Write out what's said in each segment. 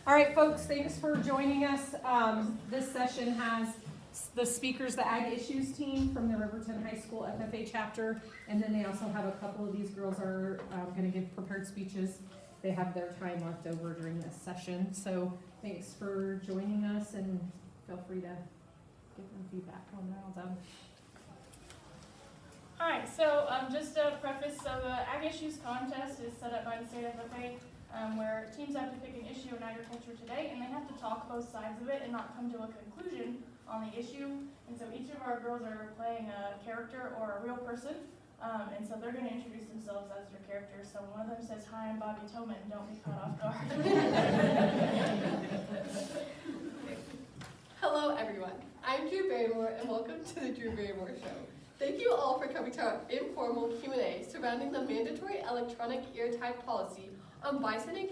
All right, folks, thanks for joining us. This session has the speakers, the Ag Issues team from the Riverton High School FFA chapter, and then they also have a couple of these girls are going to give prepared speeches. They have their time left over during this session. So thanks for joining us, and feel free to give them feedback when they're all done. Hi, so just a preface, so the Ag Issues contest is set up by the state FFA, where teams have to pick an issue in agriculture today, and they have to talk both sides of it and not come to a conclusion on the issue. And so each of our girls are playing a character or a real person, and so they're going to introduce themselves as their character. So one of them says, "Hi, I'm Bobby Toman," don't be caught off guard. Hello everyone, I'm Drew Barrymore and welcome to the Drew Barrymore Show. Thank you all for coming to our informal Q&A surrounding the mandatory electronic ear tag policy on bison and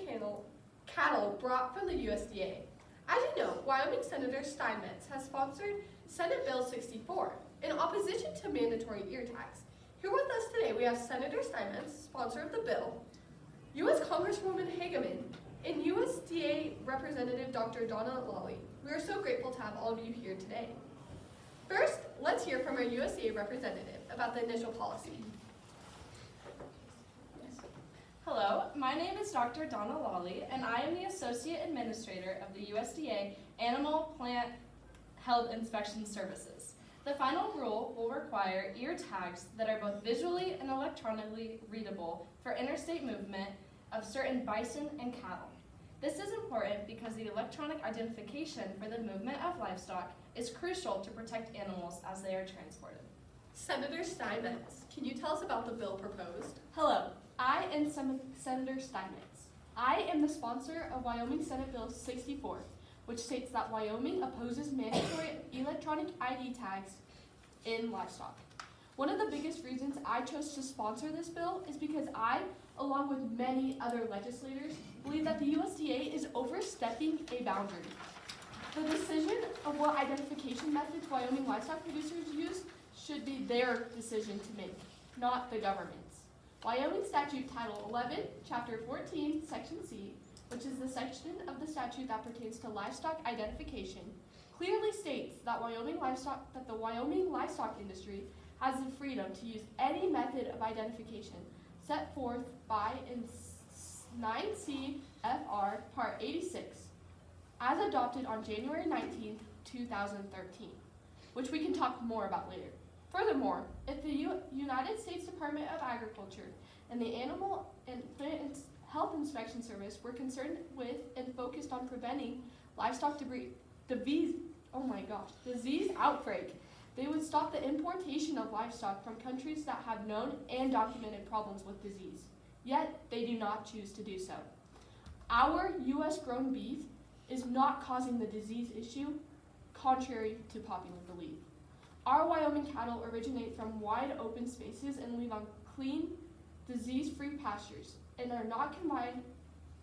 cattle brought from the USDA. As you know, Wyoming Senator Steinmetz has sponsored Senate Bill 64 in opposition to mandatory ear tags. Here with us today we have Senator Steinmetz, sponsor of the bill, U.S. Congresswoman Hageman, and USDA Representative Dr. Donna Lawley. We are so grateful to have all of you here today. First, let's hear from our USDA representative about the initial policy. Hello, my name is Dr. Donna Lawley, and I am the Associate Administrator of the USDA Animal Plant Health Inspection Services. The final rule will require ear tags that are both visually and electronically readable for interstate movement of certain bison and cattle. This is important because the electronic identification for the movement of livestock is crucial to protect animals as they are transported. Senator Steinmetz, can you tell us about the bill proposed? Hello, I am Senator Steinmetz. I am the sponsor of Wyoming Senate Bill 64, which states that Wyoming opposes mandatory electronic ID tags in livestock. One of the biggest reasons I chose to sponsor this bill is because I, along with many other legislators, believe that the USDA is overstepping a boundary. The decision of what identification methods Wyoming livestock producers use should be their decision to make, not the government's. Wyoming Statute Title 11, Chapter 14, Section C, which is the section of the statute that pertains to livestock identification, clearly states that the Wyoming livestock industry has the freedom to use any method of identification set forth by in 9 CFR Part 86, as adopted on January 19, 2013, which we can talk more about later. Furthermore, if the United States Department of Agriculture and the Animal and Plant Health Inspection Service were concerned with and focused on preventing livestock disease outbreak, they would stop the importation of livestock from countries that have known and documented problems with disease. Yet, they do not choose to do so. Our U.S. grown beef is not causing the disease issue, contrary to popular belief. Our Wyoming cattle originate from wide open spaces and live on clean, disease-free pastures and are not confined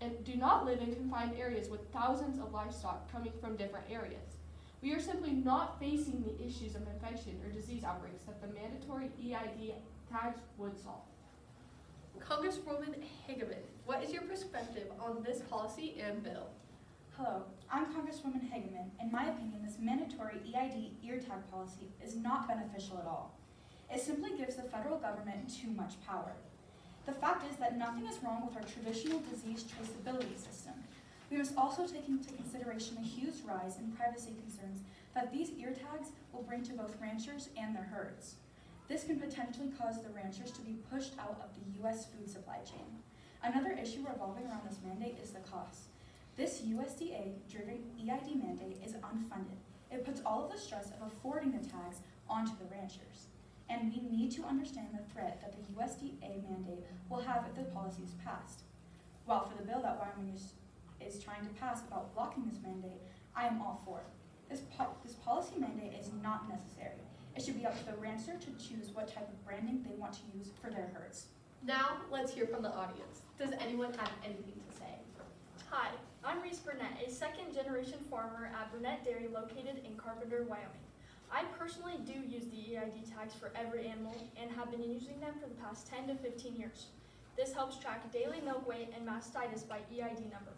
and do not live in confined areas with thousands of livestock coming from different areas. We are simply not facing the issues of infection or disease outbreaks that the mandatory EID tags would solve. Congresswoman Hageman, what is your perspective on this policy and bill? Hello, I'm Congresswoman Hageman. In my opinion, this mandatory EID ear tag policy is not beneficial at all. It simply gives the federal government too much power. The fact is that nothing is wrong with our traditional disease traceability system. We must also take into consideration the huge rise in privacy concerns that these ear tags will bring to both ranchers and their herds. This can potentially cause the ranchers to be pushed out of the U.S. food supply chain. Another issue revolving around this mandate is the cost. This USDA-driven EID mandate is unfunded. It puts all of the stress of affording the tags onto the ranchers. And we need to understand the threat that the USDA mandate will have if the policy is passed. While for the bill that Wyoming is trying to pass about blocking this mandate, I am all for it. This policy mandate is not necessary. It should be up to the rancher to choose what type of branding they want to use for their herds. Now, let's hear from the audience. Does anyone have anything to say? Hi, I'm Reese Burnett, a second-generation farmer at Burnett Dairy located in Carpenter, Wyoming. I personally do use the EID tags for every animal and have been using them for the past 10 to 15 years. This helps track daily milk weight and mastitis by EID number.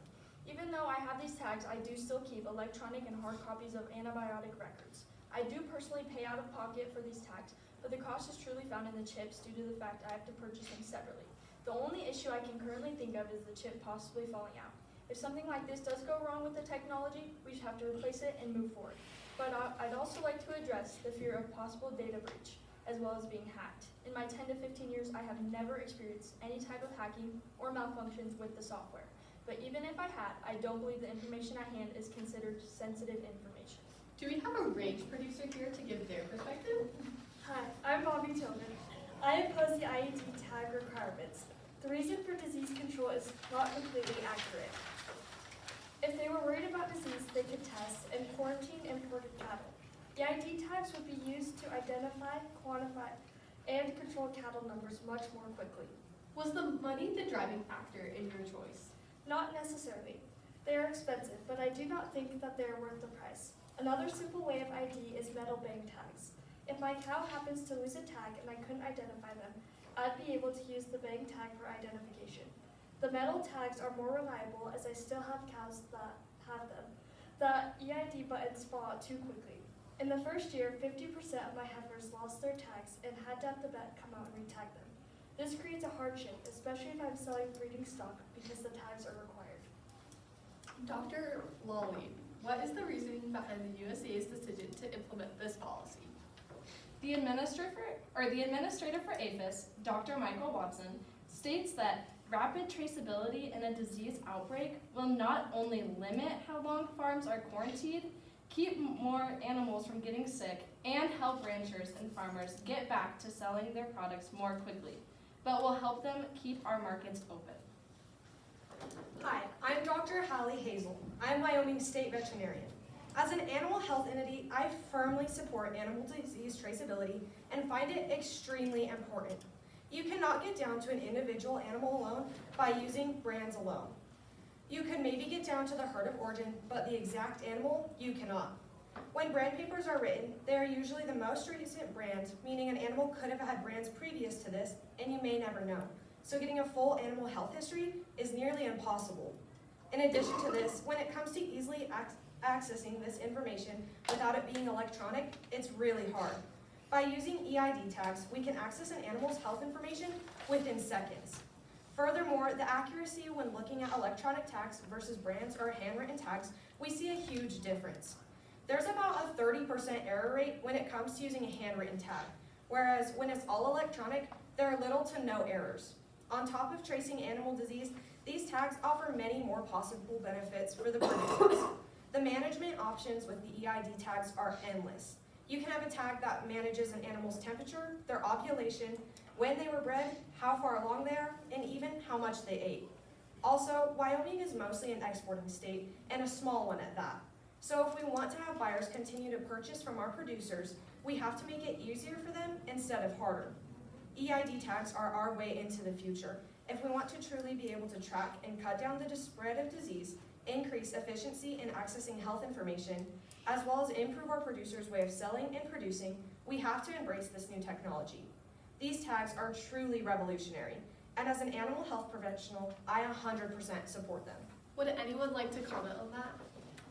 Even though I have these tags, I do still keep electronic and hard copies of antibiotic records. I do personally pay out of pocket for these tags, but the cost is truly found in the chips due to the fact I have to purchase them separately. The only issue I can currently think of is the chip possibly falling out. If something like this does go wrong with the technology, we just have to replace it and move forward. But I'd also like to address the fear of possible data breach, as well as being hacked. In my 10 to 15 years, I have never experienced any type of hacking or malfunctions with the software. But even if I had, I don't believe the information at hand is considered sensitive information. Do we have a rage producer here to give their perspective? Hi, I'm Bobby Tilden. I oppose the IED tag requirements. The reason for disease control is not completely accurate. If they were worried about disease, they could test and quarantine imported cattle. The ID tags would be used to identify, quantify, and control cattle numbers much more quickly. Was the money the driving factor in your choice? Not necessarily. They are expensive, but I do not think that they are worth the price. Another simple way of ID is metal bang tags. If my cow happens to lose a tag and I couldn't identify them, I'd be able to use the bang tag for identification. The metal tags are more reliable as I still have cows that have them. The EID buttons fall out too quickly. In the first year, 50% of my heifers lost their tags and had to have the vet come out and retag them. This creates a hardship, especially if I'm selling breeding stock because the tags are required. Dr. Lawley, what is the reasoning behind the USDA's decision to implement this policy? The administrator for APHIS, Dr. Michael Watson, states that rapid traceability in a disease outbreak will not only limit how long farms are quarantined, keep more animals from getting sick, and help ranchers and farmers get back to selling their products more quickly, but will help them keep our markets open. Hi, I'm Dr. Hallie Hazel. I'm Wyoming State Veterinarian. As an animal health entity, I firmly support animal disease traceability and find it extremely important. You cannot get down to an individual animal alone by using brands alone. You can maybe get down to the herd of origin, but the exact animal, you cannot. When brand papers are written, they are usually the most recent brand, meaning an animal could have had brands previous to this, and you may never know. So getting a full animal health history is nearly impossible. In addition to this, when it comes to easily accessing this information without it being electronic, it's really hard. By using EID tags, we can access an animal's health information within seconds. Furthermore, the accuracy when looking at electronic tags versus brands or handwritten tags, we see a huge difference. There's about a 30% error rate when it comes to using a handwritten tag, whereas when it's all electronic, there are little to no errors. On top of tracing animal disease, these tags offer many more possible benefits for the producers. The management options with the EID tags are endless. You can have a tag that manages an animal's temperature, their ovulation, when they were bred, how far along they are, and even how much they ate. Also, Wyoming is mostly an exporting state, and a small one at that. So if we want to have buyers continue to purchase from our producers, we have to make it easier for them instead of harder. EID tags are our way into the future. If we want to truly be able to track and cut down the spread of disease, increase efficiency in accessing health information, as well as improve our producers' way of selling and producing, we have to embrace this new technology. These tags are truly revolutionary, and as an animal health professional, I 100% support them. Would anyone like to comment on that?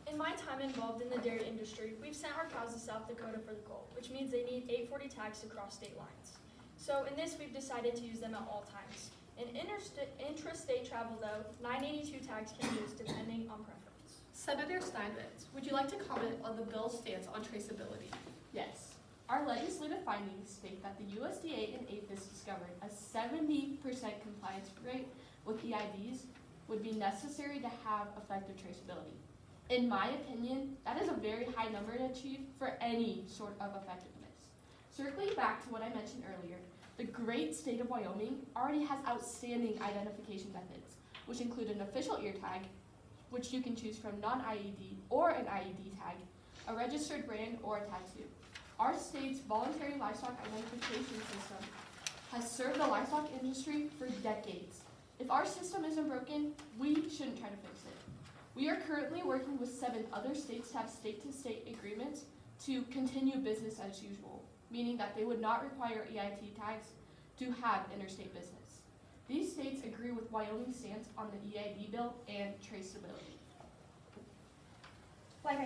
In my time involved in the dairy industry, we've sent our cows to South Dakota for the colt, which means they need 840 tags to cross state lines. So in this, we've decided to use them at all times. In intrastate travel, though, 982 tags can be used depending on preference. Senator Steinmetz, would you like to comment on the bill's stance on traceability? Yes. Our legislative findings state that the USDA and APHIS discovered a 70% compliance rate with EIDs would be necessary to have effective traceability. In my opinion, that is a very high number to achieve for any sort of effectiveness. Circling back to what I mentioned earlier, the great state of Wyoming already has outstanding identification methods, which include an official ear tag, which you can choose from non-IED or an IED tag, a registered brand, or a tattoo. Our state's voluntary livestock identification system has served the livestock industry for decades. If our system isn't broken, we shouldn't try to fix it. We are currently working with 7 other states to have state-to-state agreements to continue business as usual, meaning that they would not require EID tags to have interstate business. These states agree with Wyoming's stance on the EID bill and traceability. Like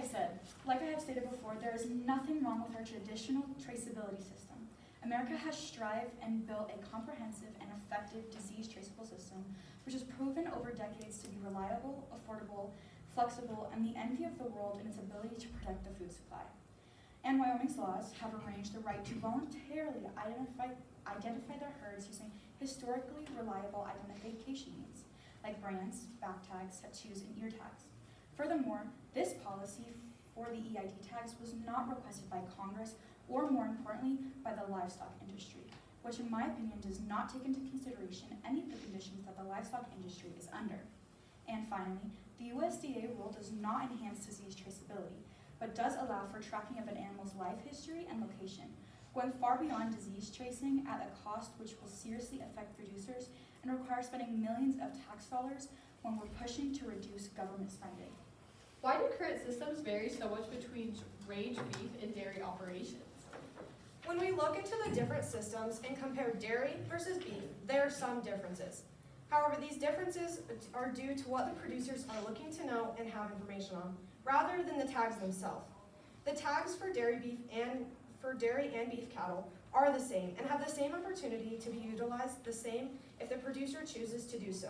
I have stated before, there is nothing wrong with our traditional traceability system. America has strived and built a comprehensive and effective disease traceable system, which has proven over decades to be reliable, affordable, flexible, and the envy of the world in its ability to protect the food supply. And Wyoming's laws have arranged the right to voluntarily identify their herds using historically reliable identification means, like brands, back tags, tattoos, and ear tags. Furthermore, this policy for the EID tags was not requested by Congress or, more importantly, by the livestock industry, which in my opinion does not take into consideration any of the conditions that the livestock industry is under. And finally, the USDA rule does not enhance disease traceability, but does allow for tracking of an animal's life history and location, going far beyond disease tracing at a cost which will seriously affect producers and require spending millions of tax dollars when we're pushing to reduce government spending. Why do current systems vary so much between range beef and dairy operations? When we look into the different systems and compare dairy versus beef, there are some differences. However, these differences are due to what the producers are looking to know and have information on, rather than the tags themselves. The tags for dairy and beef cattle are the same and have the same opportunity to be utilized the same if the producer chooses to do so.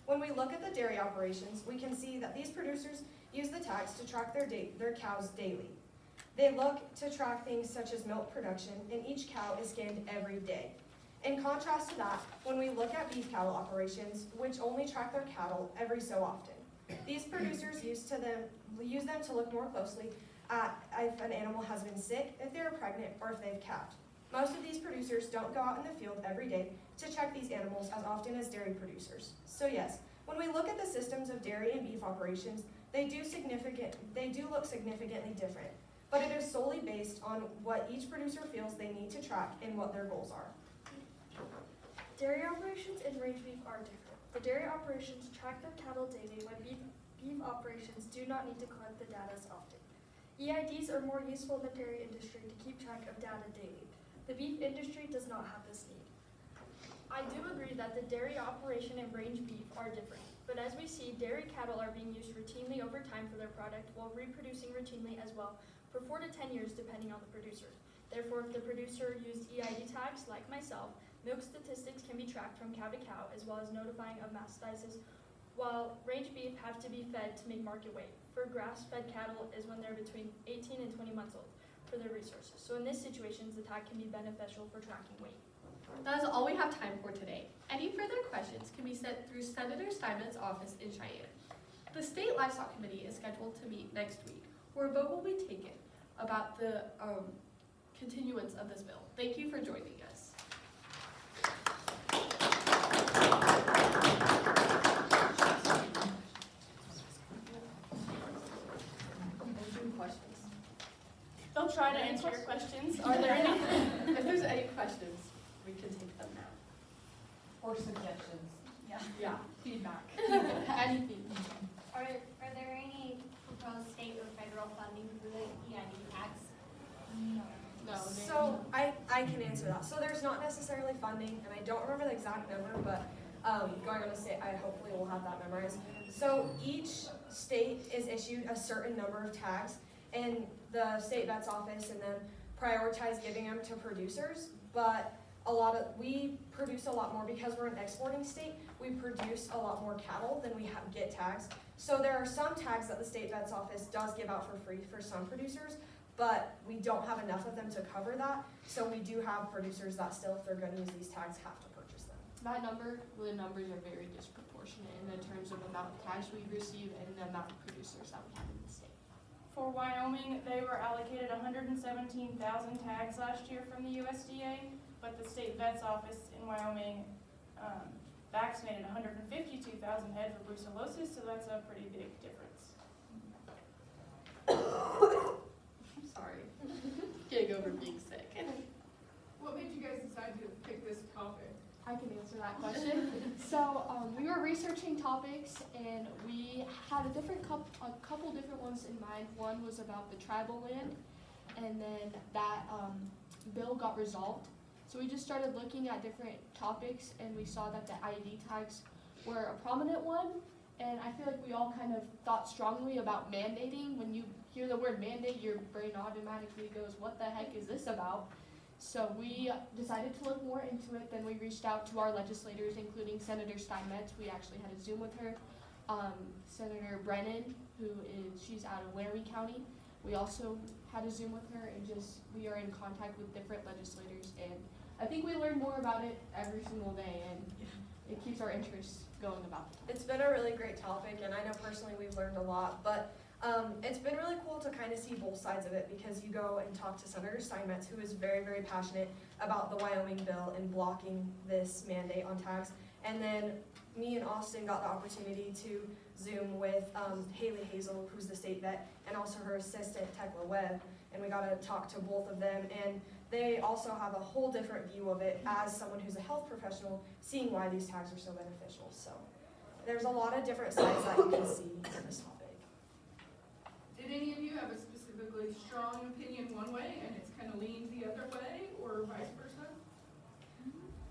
When we look at the dairy operations, we can see that these producers use the tags to track their cows daily. They look to track things such as milk production, and each cow is scanned every day. In contrast to that, when we look at beef cattle operations, which only track their cattle every so often, these producers use them to look more closely at if an animal has been sick, if they're pregnant, or if they've calved. Most of these producers don't go out in the field every day to check these animals as often as dairy producers. So yes, when we look at the systems of dairy and beef operations, they do look significantly different, but it is solely based on what each producer feels they need to track and what their goals are. Dairy operations and range beef are different. The dairy operations track their cattle daily, when beef operations do not need to collect the data as often. EIDs are more useful in the dairy industry to keep track of data daily. The beef industry does not have this need. I do agree that the dairy operation and range beef are different, but as we see, dairy cattle are being used routinely over time for their product while reproducing routinely as well for 4 to 10 years depending on the producer. Therefore, if the producer used EID tags like myself, milk statistics can be tracked from cow to cow as well as notifying of mastitis, while range beef have to be fed to make market weight. For grass-fed cattle is when they're between 18 and 20 months old for their resources. So in this situation, the tag can be beneficial for tracking weight. That is all we have time for today. Any further questions can be sent through Senator Steinman's office in Cheyenne. The State Livestock Committee is scheduled to meet next week, where a vote will be taken about the continuance of this bill. Thank you for joining us. Questions? They'll try to answer your questions. Are there any? If there's any questions, we can take them now. Or suggestions. Yeah. Feedback. Anything. Are there any proposed state or federal funding for the EID tax? No. So I can answer that. So there's not necessarily funding, and I don't remember the exact number, but going on to state, I hopefully will have that memorized. So each state is issued a certain number of tags, and the state vet's office and then prioritize giving them to producers. But we produce a lot more because we're an exporting state. We produce a lot more cattle than we get tags. So there are some tags that the state vet's office does give out for free for some producers, but we don't have enough of them to cover that. So we do have producers that still, if they're going to use these tags, have to purchase them. The numbers are very disproportionate in the terms of amount of tags we receive and the amount of producers that we have in the state. For Wyoming, they were allocated 117,000 tags last year from the USDA, but the state vet's office in Wyoming vaccinated 152,000 head for brucellosis, so that's a pretty big difference. I'm sorry. Getting over being sick. What made you guys decide to pick this topic? I can answer that question. So we were researching topics, and we had a couple different ones in mind. One was about the tribal land, and then that bill got resolved. So we just started looking at different topics, and we saw that the IED tags were a prominent one, And I feel like we all kind of thought strongly about mandating. When you hear the word mandate, your brain automatically goes, what the heck is this about? So we decided to look more into it. Then we reached out to our legislators, including Senator Steinmetz. We actually had a Zoom with her. Senator Brennan, she's out of Laramie County. We also had a Zoom with her, and we are in contact with different legislators. And I think we learn more about it every single day, and it keeps our interest going about the topic. It's been a really great topic, and I know personally we've learned a lot, but it's been really cool to kind of see both sides of it, because you go and talk to Senator Steinmetz, who is very, very passionate about the Wyoming bill and blocking this mandate on tags. And then me and Austin got the opportunity to Zoom with Haley Hazel, who's the state vet, and also her assistant, Tekla Webb, and we got to talk to both of them. And they also have a whole different view of it as someone who's a health professional, seeing why these tags are so beneficial. So there's a lot of different sides that you can see in this topic. Did any of you have a specifically strong opinion one way and it's kind of leaned the other way, or vice versa?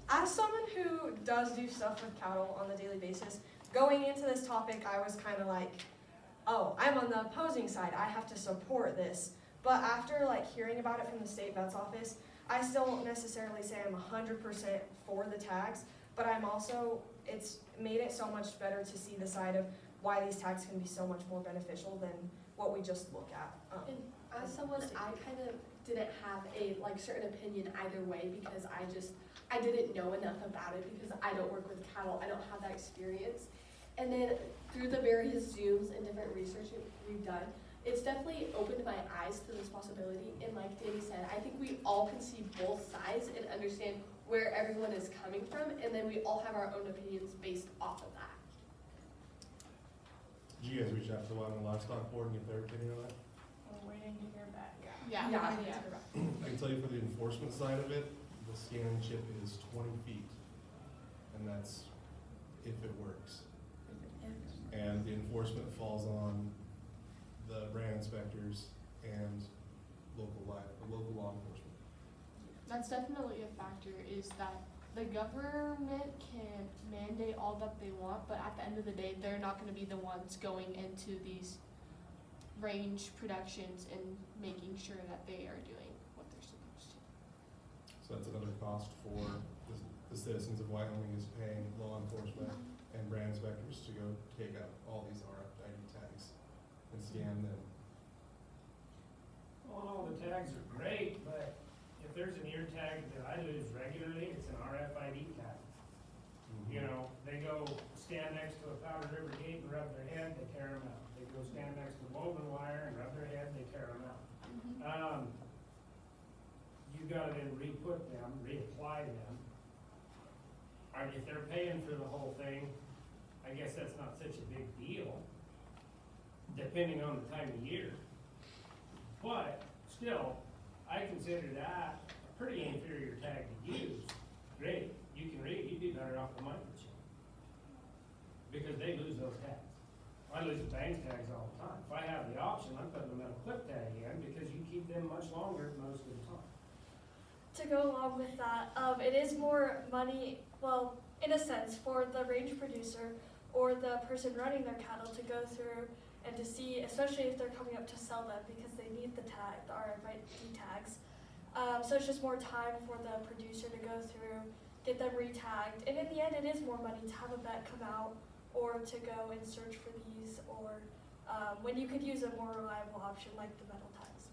As someone who does do stuff with cattle on a daily basis, going into this topic, I was kind of like, oh, I'm on the opposing side. I have to support this. But after hearing about it from the state vet's office, I still won't necessarily say I'm 100% for the tags, but it's made it so much better to see the side of why these tags can be so much more beneficial than what we just look at. And as someone, I kind of didn't have a certain opinion either way, because I didn't know enough about it, because I don't work with cattle. I don't have that experience. And then through the various Zooms and different research we've done, it's definitely opened my eyes to this possibility. And like Danny said, I think we all can see both sides and understand where everyone is coming from, and then we all have our own opinions based off of that. Did you guys reach out to the Wyoming Livestock Board and get their opinion on that? We're waiting to hear back. Yeah. I can tell you for the enforcement side of it, the scan chip is 20 feet, and that's if it works. And the enforcement falls on the brand inspectors and local law enforcement. That's definitely a factor, is that the government can mandate all that they want, but at the end of the day, they're not going to be the ones going into these range productions and making sure that they are doing what they're supposed to. So that's another cost for the citizens of Wyoming, is paying law enforcement and brand inspectors to go take out all these RFID tags and scan them. Well, all the tags are great, but if there's an ear tag that I lose regularly, it's an RFID tag. You know, they go stand next to a Powder River gate and rub their head, they tear them out. They go stand next to woven wire and rub their head, they tear them out. You gotta then re-put them, reapply them. And if they're paying for the whole thing, I guess that's not such a big deal, depending on the time of year. But still, I consider that a pretty inferior tag to use. Great, you can read, you'd be better off with microchip, because they lose those tags. I lose the bank tags all the time. If I have the option, I'm putting the metal clip tag in, because you keep them much longer most of the time. To go along with that, it is more money, well, in a sense, for the range producer or the person running their cattle to go through and to see, especially if they're coming up to sell them, because they need the tag, the RFID tags. So it's just more time for the producer to go through, get them re-tagged, and in the end, it is more money to have a vet come out or to go and search for these, or when you could use a more reliable option like the metal tags.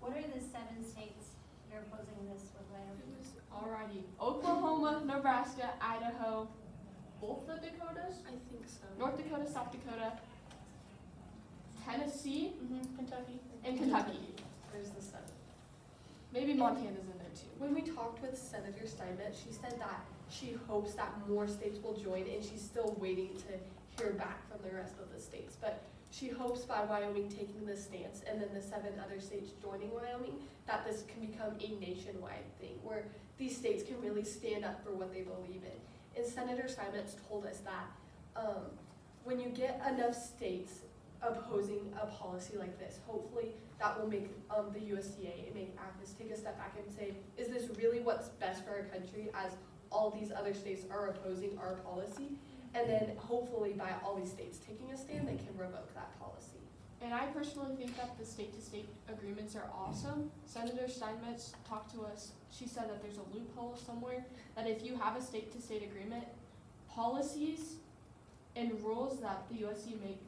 What are the 7 states that are opposing this with Wyoming? Alrighty, Oklahoma, Nebraska, Idaho, both the Dakotas, I think so. North Dakota, South Dakota, Tennessee, Kentucky. and Kentucky. There's the 7. Maybe Montana's in there too. When we talked with Senator Steinmetz, she said that she hopes that more states will join, and she's still waiting to hear back from the rest of the states. But she hopes by Wyoming taking this stance and then the 7 other states joining Wyoming, that this can become a nationwide thing where these states can really stand up for what they believe in. And Senator Steinmetz told us that when you get enough states opposing a policy like this, hopefully that will make the USDA and make APHIS take a step back and say, is this really what's best for our country, as all these other states are opposing our policy. And then hopefully by all these states taking a stand, they can revoke that policy. And I personally think that the state-to-state agreements are awesome. Senator Steinmetz talked to us. She said that there's a loophole somewhere that if you have a state-to-state agreement, policies and rules that the USDA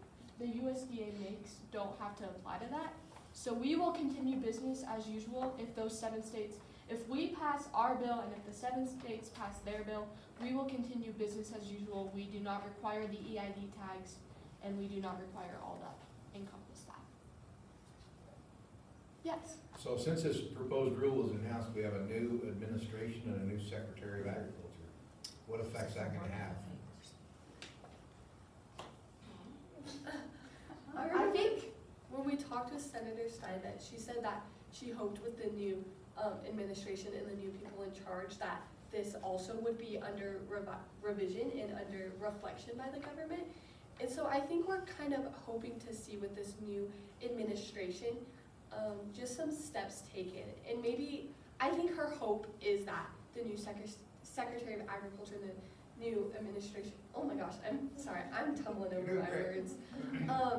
makes don't have to apply to that. So we will continue business as usual if those 7 states, if we pass our bill and if the 7 states pass their bill, we will continue business as usual. We do not require the EID tags, and we do not require all that encompass that. Yes. So since this proposed rule was announced, we have a new administration and a new Secretary of Agriculture. What effects that going to have? I think when we talked with Senator Steinmetz, she said that she hoped with the new administration and the new people in charge that this also would be under revision and under reflection by the government. And so I think we're kind of hoping to see with this new administration just some steps taken. And maybe, I think her hope is that the new Secretary of Agriculture, the new administration, oh my gosh, I'm sorry, I'm tumbling over my words,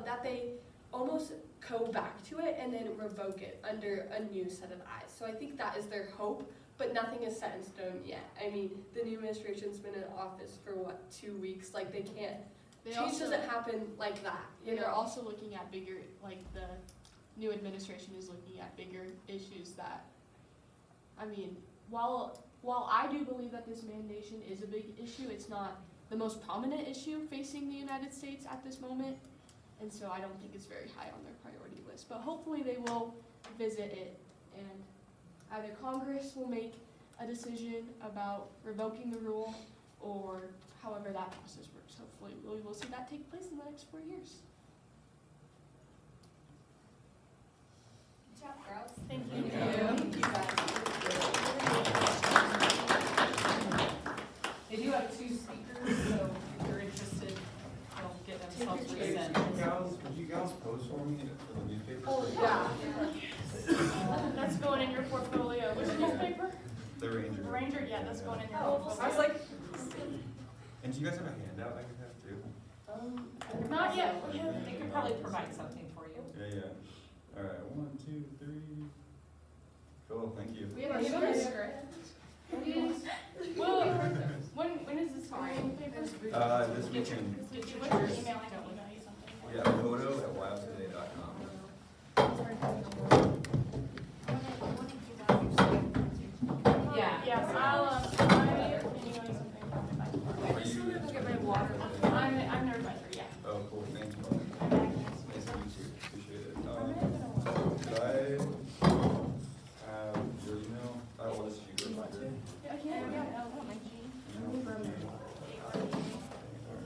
that they almost go back to it and then revoke it under a new set of eyes. So I think that is their hope, but nothing is set in stone yet. I mean, the new administration's been in office for what, 2 weeks? Like they can't, change doesn't happen like that. They're also looking at bigger, like the new administration is looking at bigger issues that, I mean, while I do believe that this mandation is a big issue, it's not the most prominent issue facing the United States at this moment. And so I don't think it's very high on their priority list. But hopefully they will visit it, and either Congress will make a decision about revoking the rule, or however that process works. Hopefully we will see that take place in the next 4 years. Good job, girls. Thank you. Thank you guys. They do have 2 speakers, so if you're interested, they'll get themselves resent. Could you guys post for me for the newspaper? Oh, yeah. That's going in your portfolio. Which newspaper? The Ranger. Ranger, yeah, that's going in your Oh, portfolio. I was like, And do you guys have a handout I can have too? Not yet. We have, They could probably provide something for you. Yeah. All right, 1, 2, 3. Cool, thank you. We have a script. well, when is this going in the paper? This weekend. Did you what's your email? I can email you something. Yeah, photo@wildtoday.com. Yeah. Yeah, I'll email you something. Are you? Get my water. I'm their advisor, yeah. Oh, cool, thanks, Mom. Nice to meet you, appreciate it. Could I have your email? I will just shoot your reminder.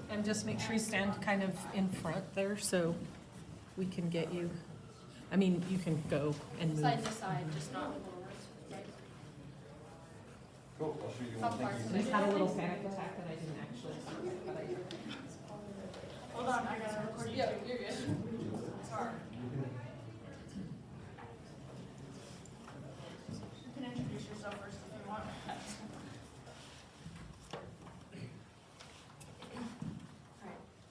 And just make sure you stand kind of in front there so we can get you, I mean, you can go and move. Side to side, just not. Cool, I'll shoot you How one, far thank I you. just had a little panic attack that I didn't actually see, but I did. Hold on, I gotta record you too. You're good. Sorry. You can introduce yourself first if you want.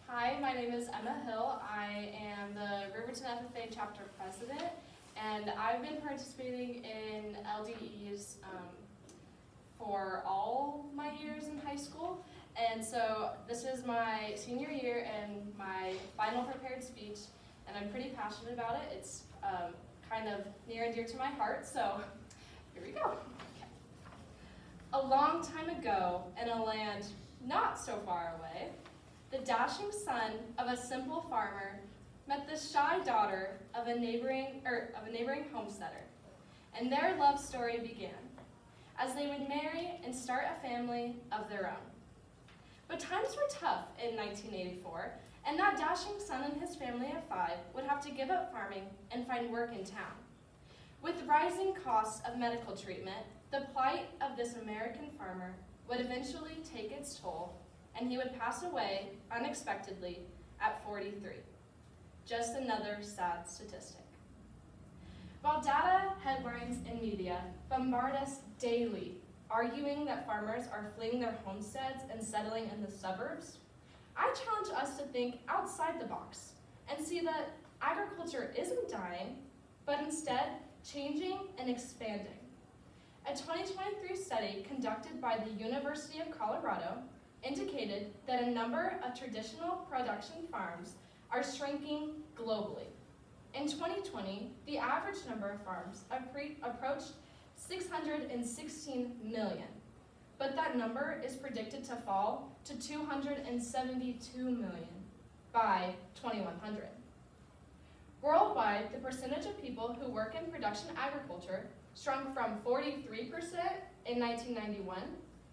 Hi, my name is Emma Hill. I am the Riverton FFA chapter president, and I've been participating in LDEs for all my years in high school. And so this is my senior year and my final prepared speech, and I'm pretty passionate about it. It's kind of near and dear to my heart, so here we go. Okay. A long time ago, in a land not so far away, the dashing son of a simple farmer met the shy daughter of a neighboring homesteader, and their love story began, as they would marry and start a family of their own. But times were tough in 1984, and that dashing son and his family of 5 would have to give up farming and find work in town. With rising costs of medical treatment, the plight of this American farmer would eventually take its toll, and he would pass away unexpectedly at 43. Just another sad statistic. While data, headlines, and media bombard us daily arguing that farmers are fleeing their homesteads and settling in the suburbs, I challenge us to think outside the box and see that agriculture isn't dying, but instead changing and expanding. A 2023 study conducted by the University of Colorado indicated that a number of traditional production farms are shrinking globally. In 2020, the average number of farms approached 616 million, but that number is predicted to fall to 272 million by 2100. Worldwide, the percentage of people who work in production agriculture shrunk from 43% in 1991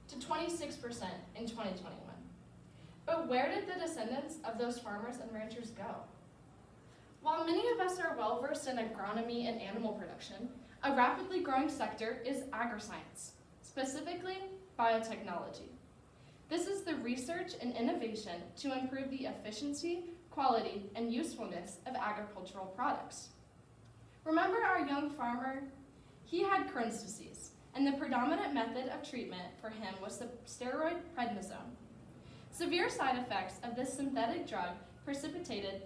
to 26% in 2021. But where did the descendants of those farmers and ranchers go? While many of us are well versed in agronomy and animal production, a rapidly growing sector is agriscience, specifically biotechnology. This is the research and innovation to improve the efficiency, quality, and usefulness of agricultural products. Remember our young farmer? He had Crohn's disease, and the predominant method of treatment for him was the steroid prednisone. Severe side effects of this synthetic drug precipitated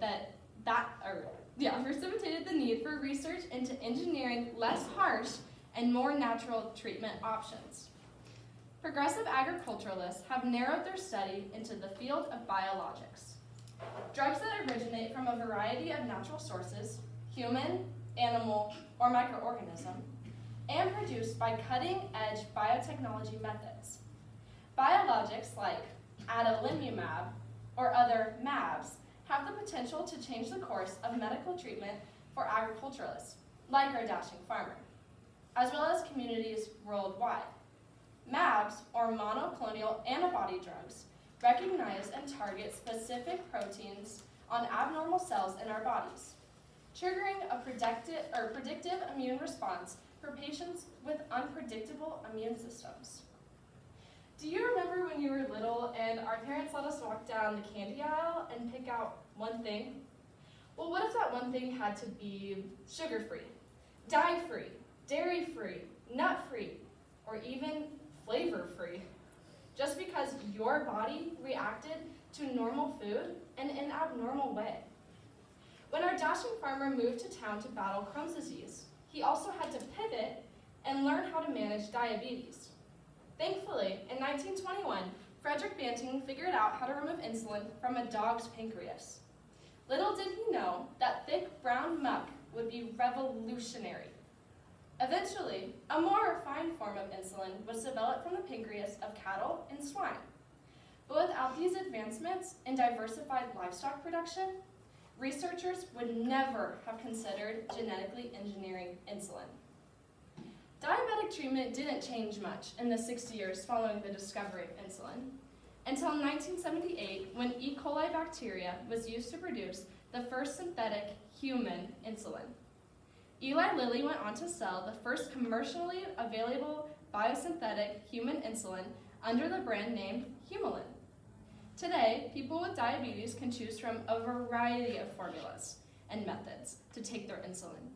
the need for research into engineering less harsh and more natural treatment options. Progressive agriculturalists have narrowed their study into the field of biologics. Drugs that originate from a variety of natural sources, human, animal, or microorganism, and produced by cutting-edge biotechnology methods. Biologics like adalimumab or other MABs have the potential to change the course of medical treatment for agriculturalists, like our dashing farmer, as well as communities worldwide. MABs, or monoclonal antibody drugs, recognize and target specific proteins on abnormal cells in our bodies, triggering a predictive immune response for patients with unpredictable immune systems. Do you remember when you were little and our parents let us walk down the candy aisle and pick out one thing? Well, what if that one thing had to be sugar-free, dye-free, dairy-free, nut-free, or even flavor-free? Just because your body reacted to normal food in an abnormal way. When our dashing farmer moved to town to battle Crohn's disease, he also had to pivot and learn how to manage diabetes. Thankfully, in 1921, Frederick Banting figured out how to remove insulin from a dog's pancreas. Little did he know that thick brown muck would be revolutionary. Eventually, a more refined form of insulin was developed from the pancreas of cattle and swine. But without these advancements in diversified livestock production, researchers would never have considered genetically engineering insulin. Diabetic treatment didn't change much in the 60 years following the discovery of insulin, until 1978 when E. coli bacteria was used to produce the first synthetic human insulin. Eli Lilly went on to sell the first commercially available biosynthetic human insulin under the brand name Humulin. Today, people with diabetes can choose from a variety of formulas and methods to take their insulin.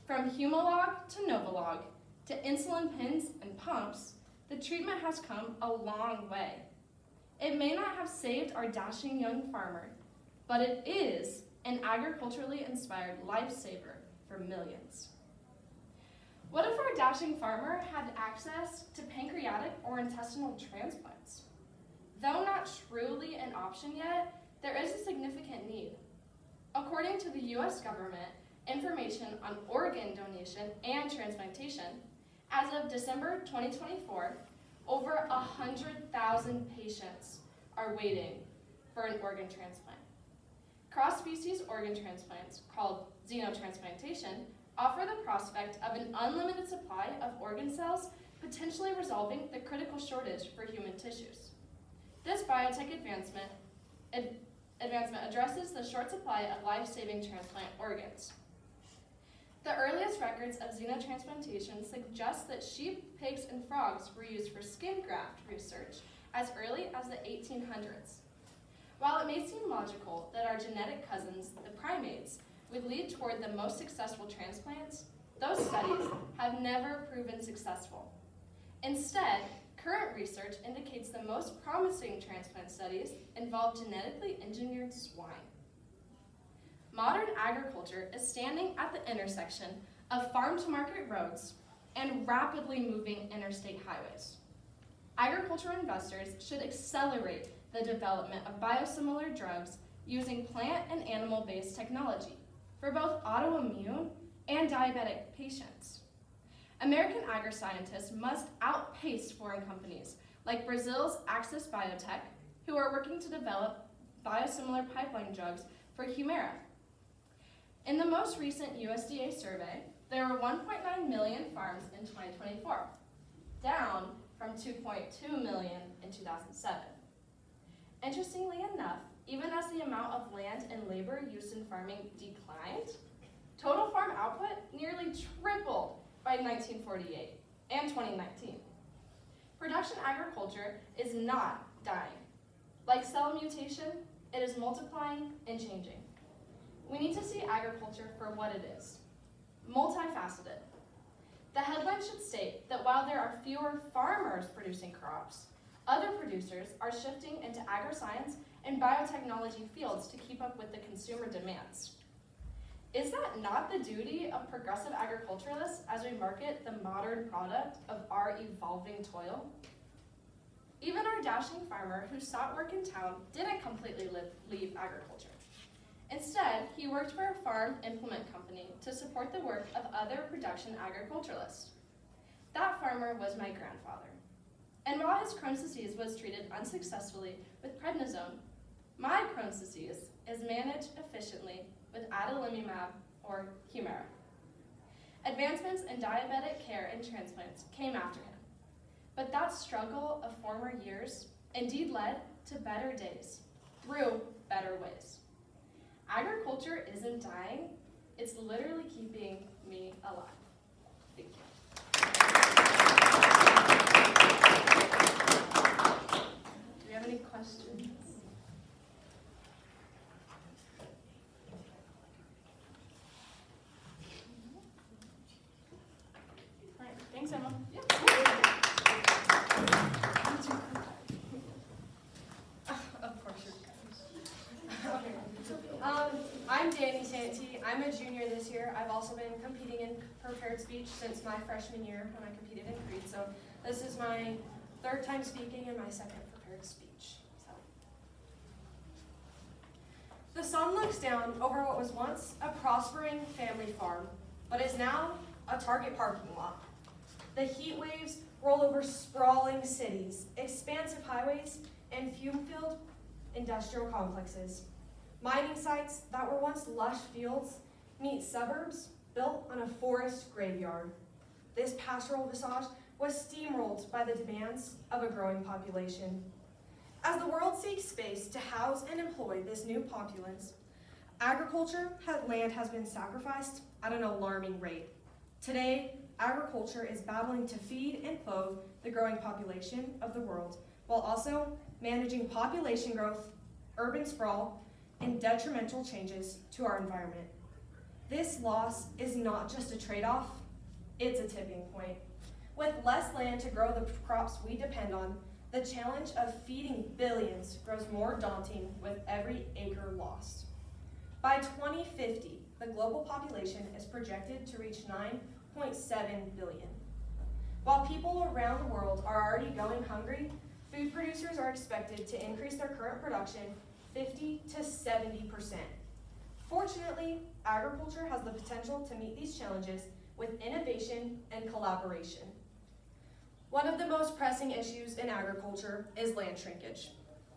From Humalog to Novolog to insulin pens and pumps, the treatment has come a long way. It may not have saved our dashing young farmer, but it is an agriculturally inspired lifesaver for millions. What if our dashing farmer had access to pancreatic or intestinal transplants? Though not truly an option yet, there is a significant need. According to the US government, information on organ donation and transplantation, as of December 2024, over 100,000 patients are waiting for an organ transplant. Cross-species organ transplants, called xenotransplantation, offer the prospect of an unlimited supply of organ cells, potentially resolving the critical shortage for human tissues. This biotech advancement addresses the short supply of life-saving transplant organs. The earliest records of xenotransplantation suggest that sheep, pigs, and frogs were used for skin graft research as early as the 1800s. While it may seem logical that our genetic cousins, the primates, would lead toward the most successful transplants, those studies have never proven successful. Instead, current research indicates the most promising transplant studies involve genetically engineered swine. Modern agriculture is standing at the intersection of farm-to-market roads and rapidly moving interstate highways. Agricultural investors should accelerate the development of biosimilar drugs using plant and animal-based technology for both autoimmune and diabetic patients. American agri-scientists must outpace foreign companies like Brazil's Axis Biotech, who are working to develop biosimilar pipeline drugs for Humira. In the most recent USDA survey, there were 1.9 million farms in 2024, down from 2.2 million in 2007. Interestingly enough, even as the amount of land and labor used in farming declined, total farm output nearly tripled by 1948 and 2019. Production agriculture is not dying. Like cell mutation, it is multiplying and changing. We need to see agriculture for what it is, multifaceted. The headline should state that while there are fewer farmers producing crops, other producers are shifting into agri-science and biotechnology fields to keep up with the consumer demands. Is that not the duty of progressive agriculturalists as we market the modern product of our evolving toil? Even our dashing farmer who sought work in town didn't completely leave agriculture. Instead, he worked for a farm implement company to support the work of other production agriculturalists. That farmer was my grandfather. And while his Crohn's disease was treated unsuccessfully with prednisone, my Crohn's disease is managed efficiently with adalimumab or Humira. Advancements in diabetic care and transplants came after him, but that struggle of former years indeed led to better days through better ways. Agriculture isn't dying, it's literally keeping me alive. Thank you. Do we have any questions? All right, thanks, Emma. Yeah. Of course you're okay. I'm Danny Santee. I'm a junior this year. I've also been competing in prepared speech since my freshman year when I competed in Creed. So this is my third time speaking and my second prepared speech. The sun looks down over what was once a prospering family farm, but is now a Target parking lot. The heat waves roll over sprawling cities, expansive highways, and fume-filled industrial complexes. Mining sites that were once lush fields meet suburbs built on a forest graveyard. This pastoral visage was steamrolled by the demands of a growing population. As the world seeks space to house and employ this new populace, agriculture land has been sacrificed at an alarming rate. Today, agriculture is battling to feed and clothe the growing population of the world, while also managing population growth, urban sprawl, and detrimental changes to our environment. This loss is not just a trade-off, it's a tipping point. With less land to grow the crops we depend on, the challenge of feeding billions grows more daunting with every acre lost. By 2050, the global population is projected to reach 9.7 billion. While people around the world are already going hungry, food producers are expected to increase their current production 50 to 70%. Fortunately, agriculture has the potential to meet these challenges with innovation and collaboration. One of the most pressing issues in agriculture is land shrinkage.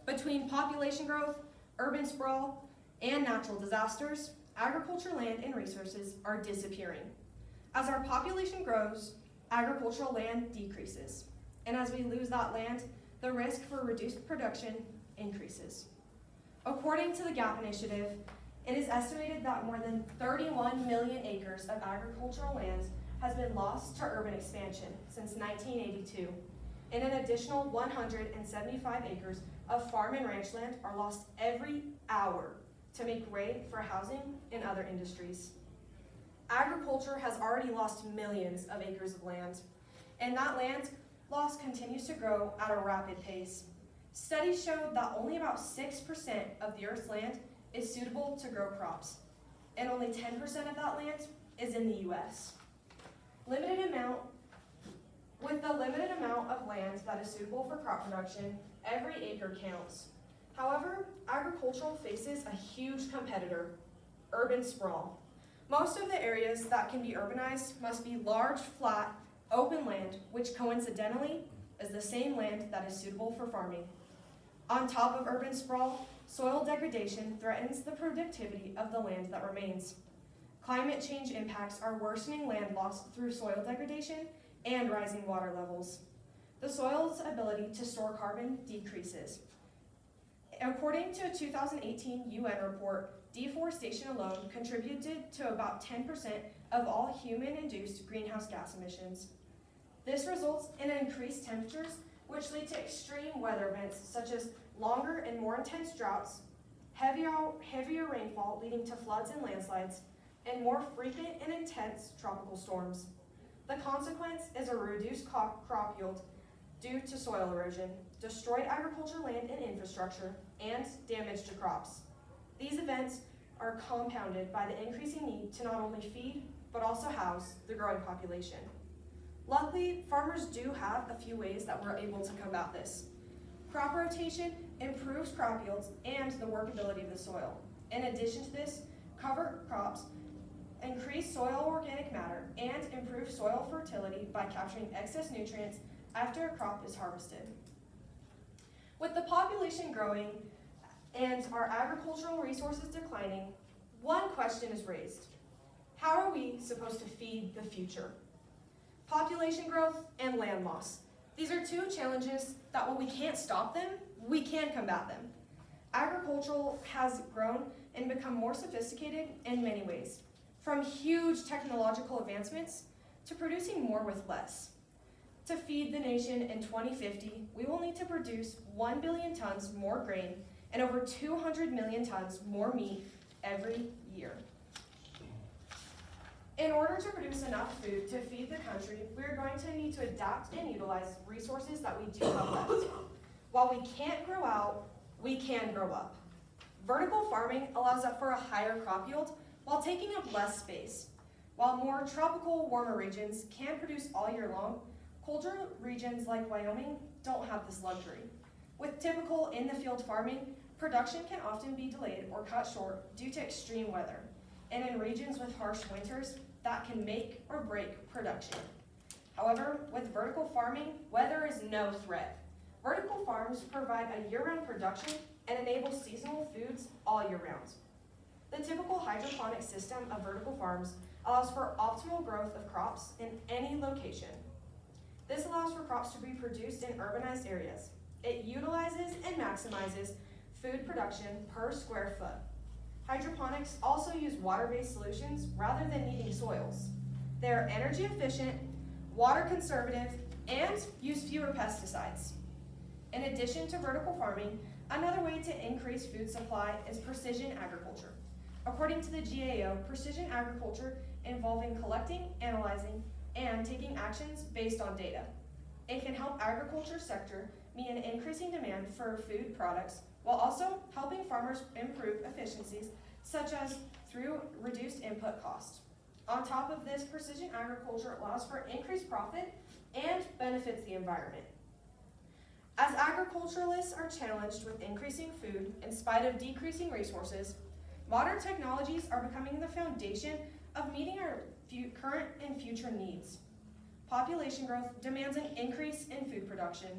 Between population growth, urban sprawl, and natural disasters, agricultural land and resources are disappearing. As our population grows, agricultural land decreases. And as we lose that land, the risk for reduced production increases. According to the GAP initiative, it is estimated that more than 31 million acres of agricultural land has been lost to urban expansion since 1982, and an additional 175 acres of farm and ranch land are lost every hour to make way for housing and other industries. Agriculture has already lost millions of acres of land, and that land loss continues to grow at a rapid pace. Studies showed that only about 6% of the Earth's land is suitable to grow crops, and only 10% of that land is in the U.S. With the limited amount of land that is suitable for crop production, every acre counts. However, agriculture faces a huge competitor, urban sprawl. Most of the areas that can be urbanized must be large, flat, open land, which coincidentally is the same land that is suitable for farming. On top of urban sprawl, soil degradation threatens the productivity of the land that remains. Climate change impacts are worsening land loss through soil degradation and rising water levels. The soil's ability to store carbon decreases. According to a 2018 UN report, deforestation alone contributed to about 10% of all human-induced greenhouse gas emissions. This results in increased temperatures, which lead to extreme weather events such as longer and more intense droughts, heavier rainfall leading to floods and landslides, and more frequent and intense tropical storms. The consequence is a reduced crop yield due to soil erosion, destroyed agricultural land and infrastructure, and damage to crops. These events are compounded by the increasing need to not only feed, but also house the growing population. Luckily, farmers do have a few ways that we're able to combat this. Crop rotation improves crop yields and the workability of the soil. In addition to this, cover crops increase soil organic matter and improve soil fertility by capturing excess nutrients after a crop is harvested. With the population growing and our agricultural resources declining, one question is raised. How are we supposed to feed the future? Population growth and land loss. These are two challenges that while we can't stop them, we can combat them. Agriculture has grown and become more sophisticated in many ways, from huge technological advancements to producing more with less. To feed the nation in 2050, we will need to produce 1 billion tons more grain and over 200 million tons more meat every year. In order to produce enough food to feed the country, we are going to need to adapt and utilize resources that we do have left. While we can't grow out, we can grow up. Vertical farming allows for a higher crop yield while taking up less space. While more tropical, warmer regions can produce all year long, colder regions like Wyoming don't have this luxury. With typical in-the-field farming, production can often be delayed or cut short due to extreme weather. And in regions with harsh winters, that can make or break production. However, with vertical farming, weather is no threat. Vertical farms provide a year-round production and enable seasonal foods all year round. The typical hydroponic system of vertical farms allows for optimal growth of crops in any location. This allows for crops to be produced in urbanized areas. It utilizes and maximizes food production per square foot. Hydroponics also use water-based solutions rather than needing soils. They are energy efficient, water conservative, and use fewer pesticides. In addition to vertical farming, another way to increase food supply is precision agriculture. According to the GAO, precision agriculture involving collecting, analyzing, and taking actions based on data. It can help agriculture sector meet an increasing demand for food products while also helping farmers improve efficiencies such as through reduced input costs. On top of this, precision agriculture allows for increased profit and benefits the environment. As agriculturalists are challenged with increasing food in spite of decreasing resources, modern technologies are becoming the foundation of meeting our current and future needs. Population growth demands an increase in food production.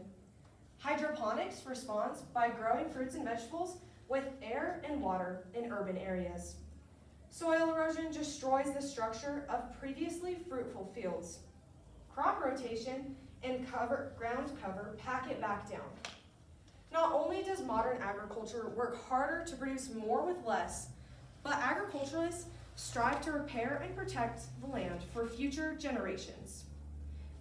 Hydroponics responds by growing fruits and vegetables with air and water in urban areas. Soil erosion destroys the structure of previously fruitful fields. Crop rotation and ground cover pack it back down. Not only does modern agriculture work harder to produce more with less, but agriculturalists strive to repair and protect the land for future generations.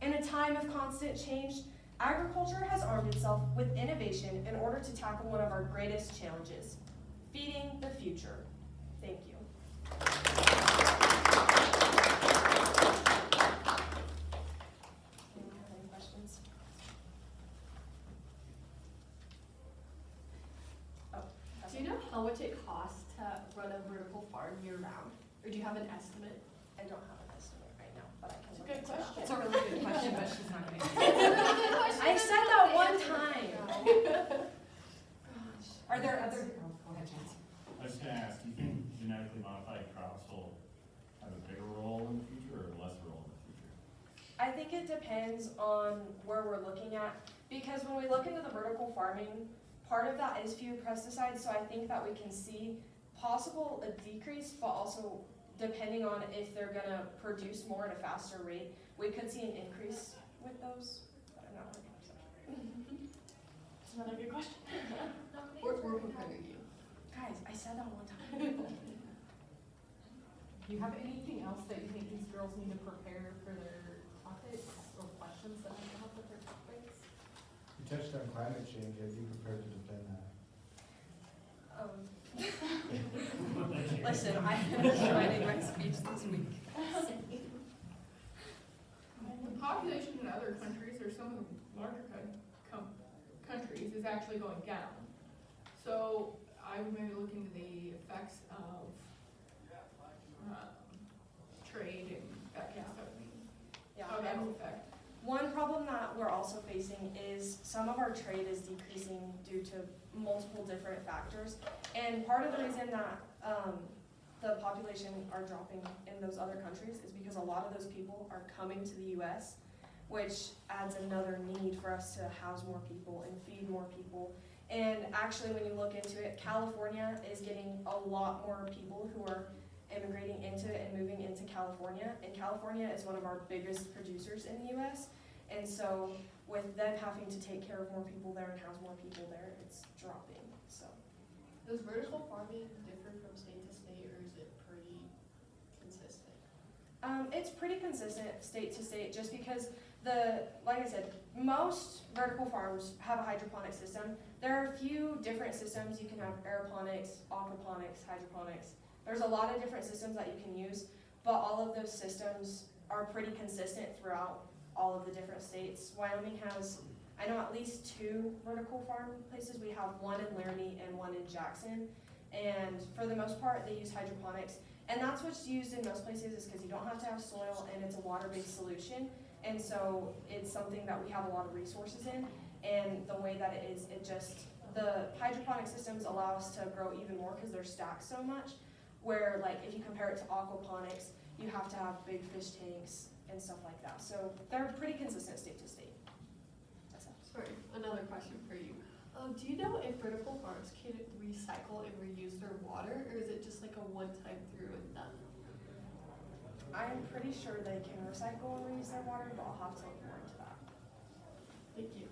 In a time of constant change, agriculture has armed itself with innovation in order to tackle one of our greatest challenges, feeding the future. Thank you. Anyone have any questions? to run a vertical farm year-round? Or do you have an estimate? I don't have an estimate right now, but I can It's a look good into that. question. It's a really good question, but she's not gonna answer. I said that one time. Are there other, oh, go ahead, Chance. I was gonna ask, do you think genetically modified crops will have a bigger role in the future or a lesser role in the future? I think it depends on where we're looking at, because when we look into the vertical farming, part of that is fewer pesticides, so I think that we can see possible a decrease, but also depending on if they're gonna produce more at a faster rate, we could see an increase with those, but I'm not 100%. That's another good question. We're preparing you. Guys, I said that one time. Do you have anything else that you think these girls need to prepare for their topics or questions that might come up with their topics? You touched on climate change. Are you prepared to defend that? Listen, I finished writing my speech this week. The population in other countries, or some of the larger countries, is actually going down. So I would maybe look into the effects of trade and that kind of stuff. Yeah. How that will affect. One problem that we're also facing is some of our trade is decreasing due to multiple different factors. And part of the reason that the population are dropping in those other countries is because a lot of those people are coming to the US, which adds another need for us to house more people and feed more people. And actually, when you look into it, California is getting a lot more people who are immigrating into it and moving into California. And California is one of our biggest producers in the US. And so with them having to take care of more people there and house more people there, it's dropping, so. Does vertical farming differ from state to state, or is it pretty consistent? It's pretty consistent state to state, just because like I said, most vertical farms have a hydroponic system. There are a few different systems. You can have aeroponics, aquaponics, hydroponics. There's a lot of different systems that you can use, but all of those systems are pretty consistent throughout all of the different states. Wyoming has, I know, at least 2 vertical farm places. We have one in Laramie and one in Jackson. And for the most part, they use hydroponics. And that's what's used in most places, is because you don't have to have soil and it's a water-based solution. And so it's something that we have a lot of resources in. And the way that it is, the hydroponic systems allow us to grow even more because they're stacked so much. Where, like, if you compare it to aquaponics, you have to have big fish tanks and stuff like that. So they're pretty consistent state to state. That's it. Sorry, another question for you. Do you know if vertical farms can recycle and reuse their water, or is it just like a one-time through and done? I'm pretty sure they can recycle and reuse their water, but I'll have to look more into that. Thank you.